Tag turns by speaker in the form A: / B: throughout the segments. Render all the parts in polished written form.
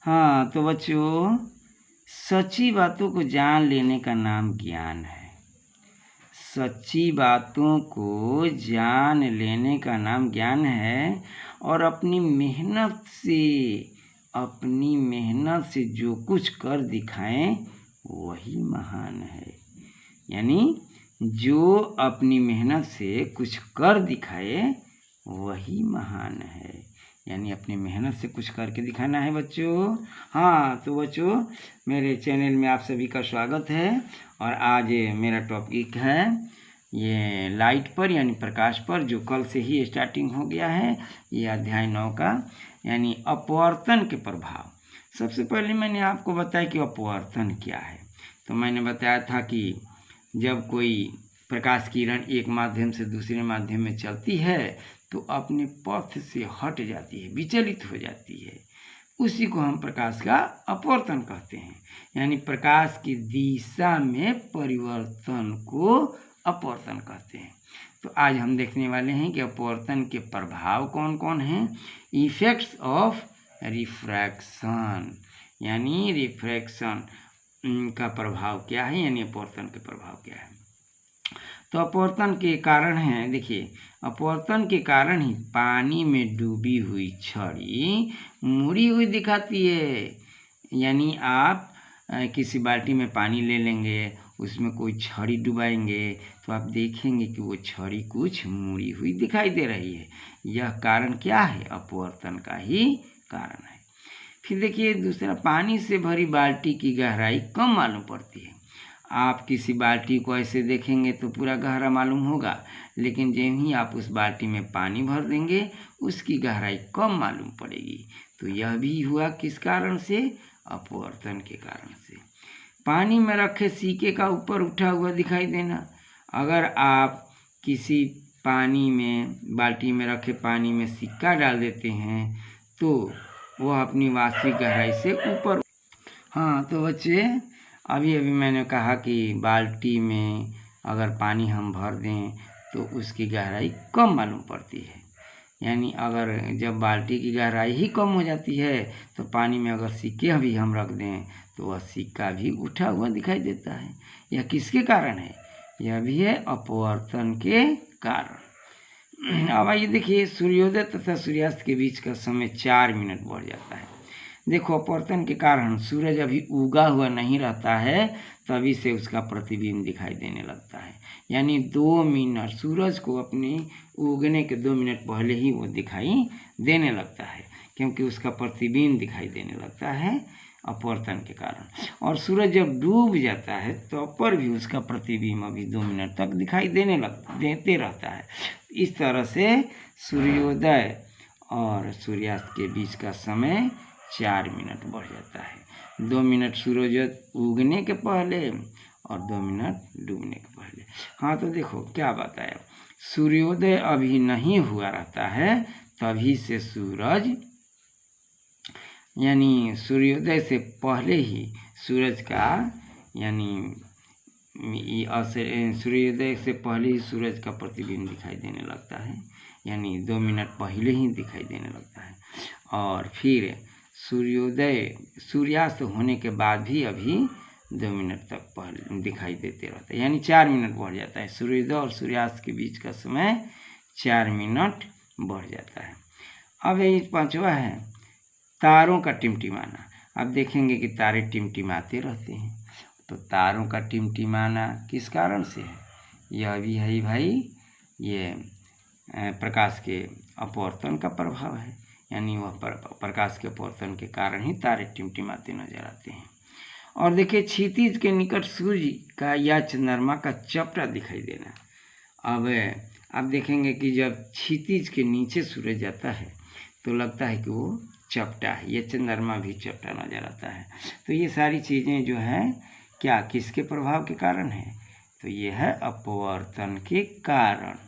A: हाँ तो बच्चों, सच्ची बातों को जान लेने का नाम ज्ञान है। सच्ची बातों को जान लेने का नाम ज्ञान है। और अपनी मेहनत से जो कुछ कर दिखाएं वही महान है। यानी जो अपनी मेहनत से कुछ कर दिखाए वही महान है। यानी अपनी मेहनत से कुछ करके दिखाना है बच्चों। हाँ तो बच्चों, मेरे चैनल में आप सभी का स्वागत है। और आज मेरा टॉपिक है ये लाइट पर यानी प्रकाश पर, जो कल से ही स्टार्टिंग हो गया है। ये अध्याय 9 का यानी अपवर्तन के प्रभाव। सबसे पहले मैंने आपको बताया कि अपवर्तन क्या है। तो मैंने बताया था कि जब कोई प्रकाश किरण एक माध्यम से दूसरे माध्यम में चलती है तो अपने पथ से हट जाती है, विचलित हो जाती है। उसी को हम प्रकाश का अपवर्तन कहते हैं। यानी प्रकाश की दिशा में परिवर्तन को अपवर्तन कहते हैं। तो आज हम देखने वाले हैं कि अपवर्तन के प्रभाव कौन कौन हैं। इफेक्ट्स ऑफ रिफ्रैक्शन, यानी रिफ्रैक्शन का प्रभाव क्या है, यानी अपवर्तन के प्रभाव क्या है। तो अपवर्तन के कारण हैं, देखिए, अपवर्तन के कारण ही पानी में डूबी हुई छड़ी मुड़ी हुई दिखाती है। यानी आप किसी बाल्टी में पानी ले लेंगे, उसमें कोई छड़ी डुबाएंगे तो आप देखेंगे कि वो छड़ी कुछ मुड़ी हुई दिखाई दे रही है। यह कारण क्या है? अपवर्तन का ही कारण है। फिर देखिए दूसरा, पानी से भरी बाल्टी की गहराई कम मालूम पड़ती है। आप किसी बाल्टी को ऐसे देखेंगे तो पूरा गहरा मालूम होगा, लेकिन जब ही आप उस बाल्टी में पानी भर देंगे उसकी गहराई कम मालूम पड़ेगी। तो यह भी हुआ किस कारण से? अपवर्तन के कारण से। पानी में रखे सिक्के का ऊपर उठा हुआ दिखाई देना। अगर आप किसी बाल्टी में रखे पानी में सिक्का डाल देते हैं तो वह अपनी वास्तविक गहराई से ऊपर। हाँ तो बच्चे, अभी मैंने कहा कि बाल्टी में अगर पानी हम भर दें तो उसकी गहराई कम मालूम पड़ती है। यानी अगर जब बाल्टी की गहराई ही कम हो जाती है तो पानी में अगर सिक्के भी हम रख दें तो वह सिक्का भी उठा हुआ दिखाई देता है। यह किसके कारण है? यह भी है अपवर्तन के कारण। अब आइए देखिए, सूर्योदय तथा सूर्यास्त के बीच का समय 4 मिनट बढ़ जाता है। देखो, अपवर्तन के कारण सूरज अभी उगा हुआ नहीं रहता है, तभी से उसका प्रतिबिंब दिखाई देने लगता है। यानी 2 मिनट, सूरज को अपने उगने के 2 मिनट पहले ही वो दिखाई देने लगता है, क्योंकि उसका प्रतिबिंब दिखाई देने लगता है अपवर्तन के कारण। और सूरज जब डूब जाता है तो पर भी उसका प्रतिबिंब अभी 2 मिनट तक दिखाई देते रहता है। इस तरह से सूर्योदय और सूर्यास्त के बीच का समय 4 मिनट बढ़ जाता है। 2 मिनट सूरज उगने के पहले और 2 मिनट डूबने के पहले। हाँ तो देखो क्या बताया, सूर्योदय अभी नहीं हुआ रहता है, तभी से सूरज, यानी सूर्योदय से पहले ही सूरज का, यानी सूर्योदय से पहले ही सूरज का प्रतिबिंब दिखाई देने लगता है। यानी 2 मिनट पहले ही दिखाई देने लगता है। और फिर सूर्यास्त होने के बाद भी अभी 2 मिनट तक पहले दिखाई देते रहता है। यानी 4 मिनट बढ़ जाता है। सूर्योदय और सूर्यास्त के बीच का समय 4 मिनट बढ़ जाता है। अब यही 5वां है, तारों का टिमटिमाना। अब देखेंगे कि तारे टिमटिमाते रहते हैं। तो तारों का टिमटिमाना किस कारण से है? यह भी है भाई, ये प्रकाश के अपवर्तन का प्रभाव है। यानी वह प्रकाश के अपवर्तन के कारण ही तारे टिमटिमाते नजर आते हैं। और देखिए, क्षितिज के निकट सूर्य का या चंद्रमा का चपटा दिखाई देना। अब आप देखेंगे कि जब क्षितिज के नीचे सूरज जाता है तो लगता है कि वो चपटा है, ये चंद्रमा भी चपटा नजर आता है। तो ये सारी चीज़ें जो है क्या किसके प्रभाव के कारण है? तो ये है अपवर्तन के कारण।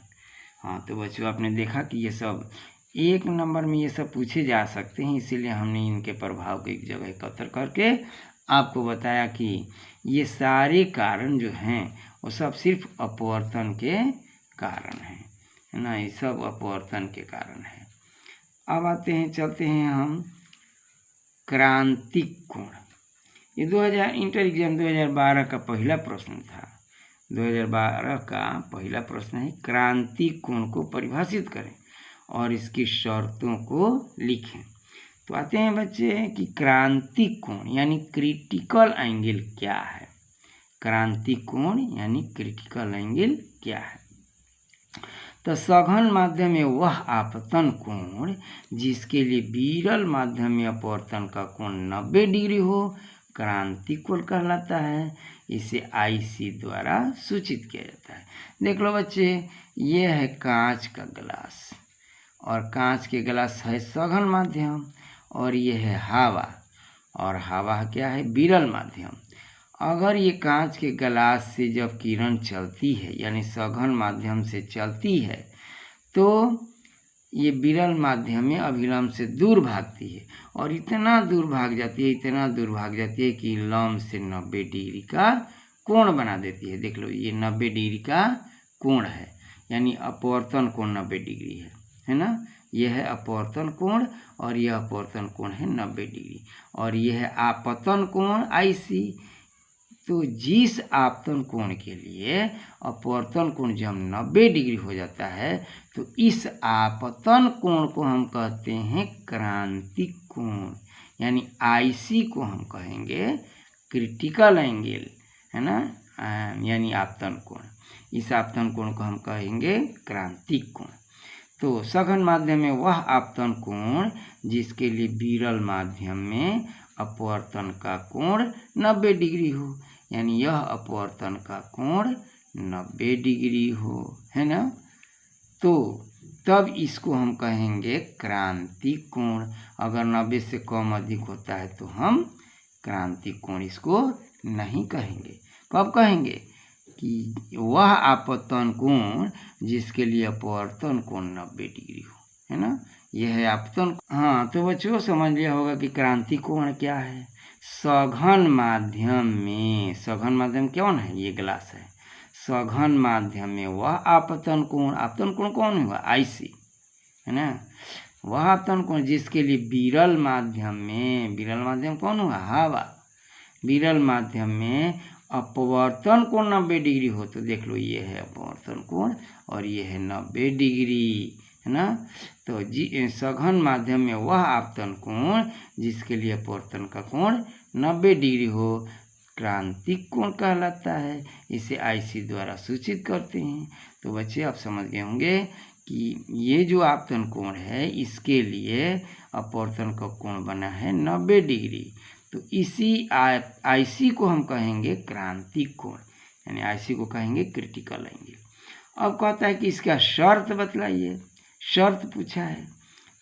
A: हाँ तो बच्चों, आपने देखा कि ये सब 1 नंबर में ये सब पूछे जा सकते हैं, इसीलिए हमने इनके प्रभाव को एक जगह एकत्र करके आपको बताया कि ये सारे कारण जो हैं वो सब सिर्फ अपवर्तन के कारण हैं, है ना। ये सब अपवर्तन के कारण है। अब आते हैं, चलते हैं हम क्रांतिक कोण। ये 2000 इंटर एग्जाम 2012 का पहला प्रश्न था। 2012 का पहला प्रश्न है क्रांतिक कोण को परिभाषित करें और इसकी शर्तों को लिखें। तो आते हैं बच्चे कि क्रांतिक कोण यानी क्रिटिकल एंगल क्या है। क्रांतिक कोण यानी क्रिटिकल एंगल क्या है। तो सघन माध्यम में वह आपतन कोण जिसके लिए विरल माध्यम में अपवर्तन का कोण 90 डिग्री हो क्रांतिक कोण कहलाता है। इसे IC द्वारा सूचित किया जाता है। देख लो बच्चे, ये है कांच का गिलास और कांच के गिलास है सघन माध्यम और ये है हवा, और हवा क्या है विरल माध्यम। अगर ये कांच के गिलास से जब किरण चलती है यानी सघन माध्यम से चलती है तो ये विरल माध्यम में अभिलंब से दूर भागती है और इतना दूर भाग जाती है, इतना दूर भाग जाती है कि लंब से 90 डिग्री का कोण बना देती है। देख लो, ये 90 डिग्री का कोण है यानी अपवर्तन कोण 90 डिग्री है ना। यह है अपवर्तन कोण और यह अपवर्तन कोण है 90 डिग्री और यह है आपतन कोण IC। तो जिस आपतन कोण के लिए अपवर्तन कोण जब 90 डिग्री हो जाता है तो इस आपतन कोण को हम कहते हैं क्रांतिक कोण, यानी IC को हम कहेंगे क्रिटिकल एंगल, है ना, यानी आपतन कोण। इस आपतन कोण को हम कहेंगे क्रांतिक कोण। तो सघन माध्यम में वह आपतन कोण जिसके लिए विरल माध्यम में अपवर्तन का कोण 90 डिग्री हो, यानी यह अपवर्तन का कोण 90 डिग्री हो, है ना। तो तब इसको हम कहेंगे क्रांतिक कोण। अगर 90 से कम अधिक होता है तो हम क्रांतिक कोण इसको नहीं कहेंगे। कब कहेंगे कि वह आपतन कोण जिसके लिए अपवर्तन कोण 90 डिग्री हो, है ना। यह है आपतन। हाँ, तो बच्चों समझ लिया होगा कि क्रांतिक कोण क्या है। सघन माध्यम में, सघन माध्यम कौन है, ये गिलास है। सघन माध्यम में वह आपतन कोण, आपतन कोण कौन हुआ IC, है ना। वह आपतन कोण जिसके लिए विरल माध्यम में, विरल माध्यम कौन हुआ हवा, विरल माध्यम में अपवर्तन कोण 90 डिग्री हो। तो देख लो, ये है अपवर्तन कोण और ये है 90 डिग्री, है ना। तो सघन माध्यम में वह आपतन कोण जिसके लिए अपवर्तन का कोण 90 डिग्री हो क्रांतिक कोण कहलाता है। इसे IC द्वारा सूचित करते हैं। तो बच्चे आप समझ गए होंगे कि ये जो आपतन कोण है इसके लिए अपवर्तन का कोण बना है 90 डिग्री। तो इसी IC को हम कहेंगे क्रांतिक कोण, यानी IC को कहेंगे क्रिटिकल एंगल। अब कहता है कि इसका शर्त बतलाइए। शर्त पूछा है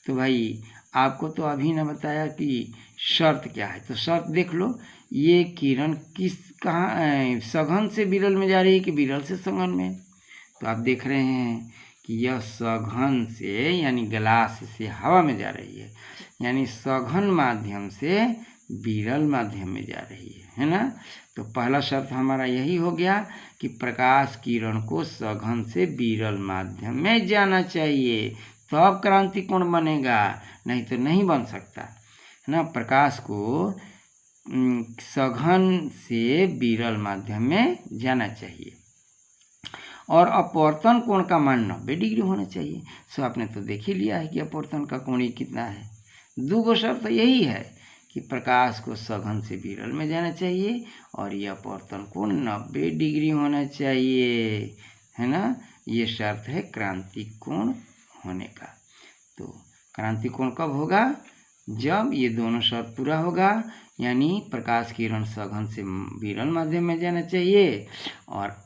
A: तो भाई आपको तो अभी न बताया कि शर्त क्या है। तो शर्त देख लो, ये किरण किस कहाँ सघन से विरल में जा रही है कि विरल से सघन में। तो आप देख रहे हैं कि यह सघन से यानी गिलास से हवा में जा रही है, यानी सघन माध्यम से विरल माध्यम में जा रही है ना। तो पहला शर्त हमारा यही हो गया कि प्रकाश किरण को सघन से विरल माध्यम में जाना चाहिए, तब क्रांतिक कोण बनेगा, नहीं तो नहीं बन सकता, है ना। प्रकाश को सघन से विरल माध्यम में जाना चाहिए और अपवर्तन कोण का मान 90 डिग्री होना चाहिए। सो आपने तो देख ही लिया है कि अपवर्तन का कोण कितना है। दूसरा शर्त यही है कि प्रकाश को सघन से विरल में जाना चाहिए और यह अपवर्तन कोण 90 डिग्री होना चाहिए, है ना। ये शर्त है क्रांतिक कोण होने का। तो क्रांतिक कोण कब होगा, जब ये दोनों शर्त पूरा होगा, यानी प्रकाश किरण सघन से विरल माध्यम में जाना चाहिए और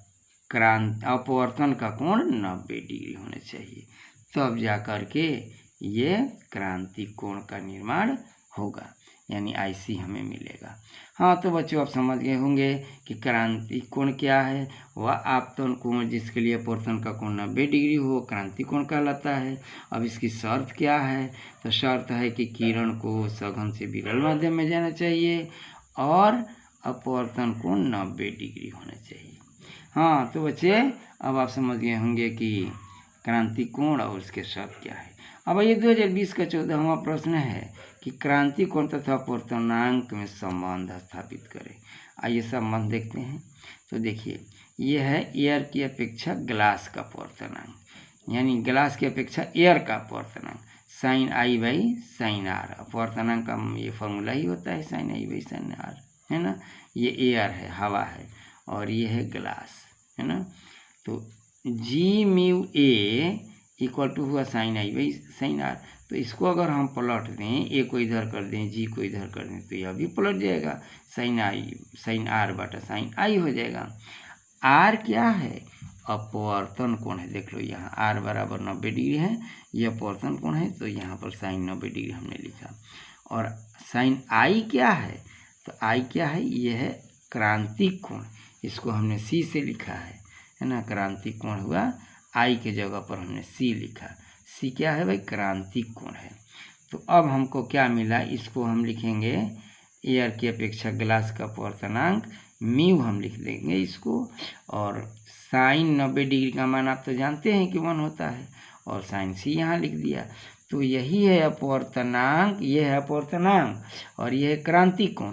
A: अपवर्तन का कोण 90 डिग्री होना चाहिए, तब जा कर के ये क्रांतिक कोण का निर्माण होगा, यानी IC हमें मिलेगा। हाँ, तो बच्चों आप समझ गए होंगे कि क्रांतिक कोण क्या है। वह आपतन कोण जिसके लिए अपवर्तन का कोण 90 डिग्री हो क्रांतिक कोण कहलाता है। अब इसकी शर्त क्या है, तो शर्त है कि किरण को सघन से विरल माध्यम में जाना चाहिए और अपवर्तन कोण 90 डिग्री होना चाहिए। हाँ, तो बच्चे अब आप समझ गए होंगे कि क्रांतिक कोण और उसके शर्त क्या है। अब ये 2020 का 14वां प्रश्न है कि क्रांति कोण तथा अपवर्तनांक में संबंध स्थापित करें। आइए संबंध देखते हैं। तो देखिए ये है एयर की अपेक्षा ग्लास का अपवर्तनांक, यानी ग्लास की अपेक्षा एयर का अपवर्तनांक sin i by sin r। अपवर्तनांक का ये फॉर्मूला ही होता है sin i by sin r, है ना। ये एयर है, हवा है, और ये है ग्लास, है ना। तो G mu A equal to हुआ sin i by sin r। तो इसको अगर हम पलट दें, ए को इधर कर दें, जी को इधर कर दें, तो यह भी पलट जाएगा, sin r बटा sin i हो जाएगा। आर क्या है? अपवर्तन कोण है। देख लो यहाँ आर बराबर 90 डिग्री है, ये अपवर्तन कोण है, तो यहाँ पर साइन 90 डिग्री हमने लिखा। और साइन आई क्या है? तो आई क्या है? ये है क्रांतिक कोण, इसको हमने सी से लिखा है ना। क्रांतिक कोण हुआ, आई के जगह पर हमने सी लिखा। सी क्या है भाई? क्रांतिक कोण है। तो अब हमको क्या मिला, इसको हम लिखेंगे एयर की अपेक्षा ग्लास का अपवर्तनांक म्यू हम लिख देंगे इसको, और साइन 90 डिग्री का मान आप तो जानते हैं कि 1 होता है, और साइन सी यहाँ लिख दिया। तो यही है अपवर्तनांक, ये है अपवर्तनांक और ये है क्रांतिक कोण।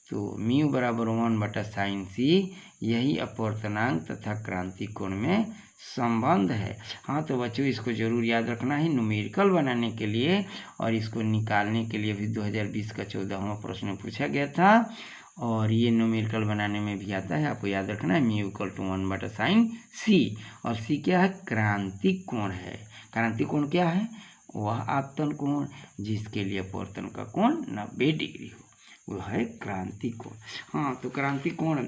A: तो म्यू बराबर 1 बटा साइन सी, यही अपवर्तनांक तथा क्रांतिक कोण में संबंध है। हाँ तो बच्चों इसको जरूर याद रखना है न्यूमेरिकल बनाने के लिए, और इसको निकालने के लिए भी 2020 का 14वां प्रश्न पूछा गया था, और ये न्यूमेरिकल बनाने में भी आता है। आपको याद रखना है म्यू इक्वल टू 1 बटा साइन सी, और सी क्या है? क्रांतिक कोण है। क्रांतिक कोण क्या है? वह आपतन कोण जिसके लिए अपवर्तन का कोण 90 डिग्री हो, वह है क्रांतिक कोण। हाँ तो क्रांतिक कोण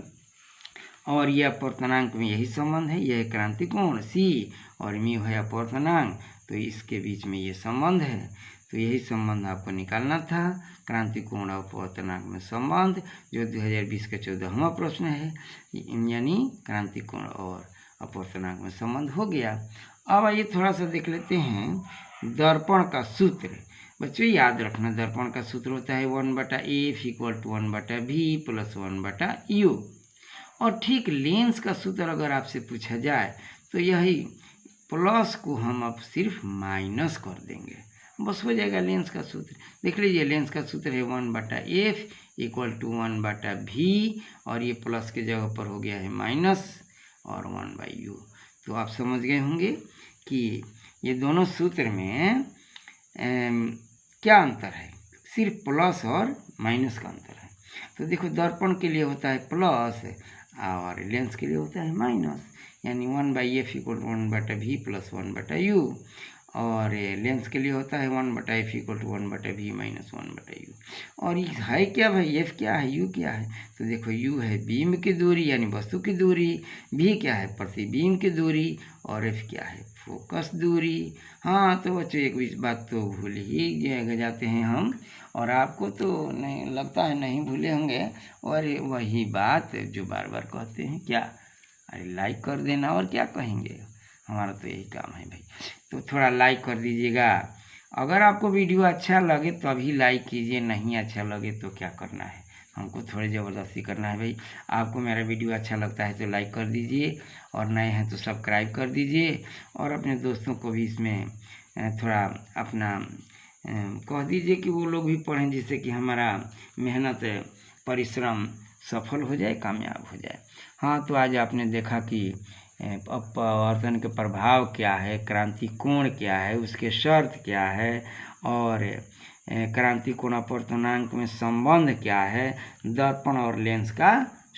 A: और ये अपवर्तनांक में यही संबंध है, यह क्रांतिक कोण सी और म्यू है अपवर्तनांक, तो इसके बीच में ये संबंध है। तो यही संबंध आपको निकालना था, क्रांतिक कोण और अपवर्तनांक में संबंध, जो 2020 का 14वां प्रश्न है, यानी क्रांतिक कोण और अपवर्तनांक में संबंध हो गया। अब आइए थोड़ा सा देख लेते हैं दर्पण का सूत्र। बच्चों याद रखना, दर्पण का सूत्र होता है 1 बटा एफ इक्वल टू 1 बटा वी प्लस 1 बटा यू। और ठीक लेंस का सूत्र अगर आपसे पूछा जाए तो यही प्लस को हम अब सिर्फ माइनस कर देंगे, बस हो जाएगा लेंस का सूत्र। देख लीजिए लेंस का सूत्र है 1 बटा एफ इक्वल टू 1 बटा वी, और ये प्लस के जगह पर हो गया है माइनस और 1 बाई यू। तो आप समझ गए होंगे कि ये दोनों सूत्र में क्या अंतर है, सिर्फ प्लस और माइनस का अंतर है। तो देखो दर्पण के लिए होता है प्लस और लेंस के लिए होता है माइनस, यानी 1 बाई एफ इक्वल टू 1 बटा वी प्लस 1 बटा यू, और लेंस के लिए होता है 1 बटा एफ इक्वल टू 1 बटा वी माइनस 1 बटा यू। और ये है क्या भाई? एफ क्या है, यू क्या है? तो देखो यू है बीम की दूरी यानी वस्तु की दूरी, वी क्या है? प्रतिबिंब की दूरी, और एफ क्या है? फोकस दूरी। हाँ तो बच्चों एक बात तो भूल ही जाते हैं हम, और आपको तो नहीं लगता है नहीं भूले होंगे, और वही बात जो बार बार कहते हैं क्या, अरे लाइक कर देना, और क्या कहेंगे, हमारा तो यही काम है भाई। तो थोड़ा लाइक कर दीजिएगा, अगर आपको वीडियो अच्छा लगे तभी लाइक कीजिए, नहीं अच्छा लगे तो क्या करना है, हमको थोड़ी ज़बरदस्ती करना है भाई। आपको मेरा वीडियो अच्छा लगता है तो लाइक कर दीजिए, और नए हैं तो सब्सक्राइब कर दीजिए, और अपने दोस्तों को भी इसमें थोड़ा अपना कह दीजिए कि वो लोग भी पढ़ें, जिससे कि हमारा मेहनत परिश्रम सफल हो जाए, कामयाब हो जाए। हाँ तो आज आपने देखा कि अपवर्तन के प्रभाव क्या है, क्रांतिक कोण क्या है, उसके शर्त क्या है, और क्रांतिक कोण अपवर्तनांक में संबंध क्या है, दर्पण और लेंस का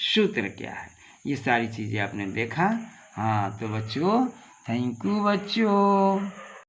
A: सूत्र क्या है, ये सारी चीज़ें आपने देखा। हाँ तो बच्चों थैंक यू बच्चों।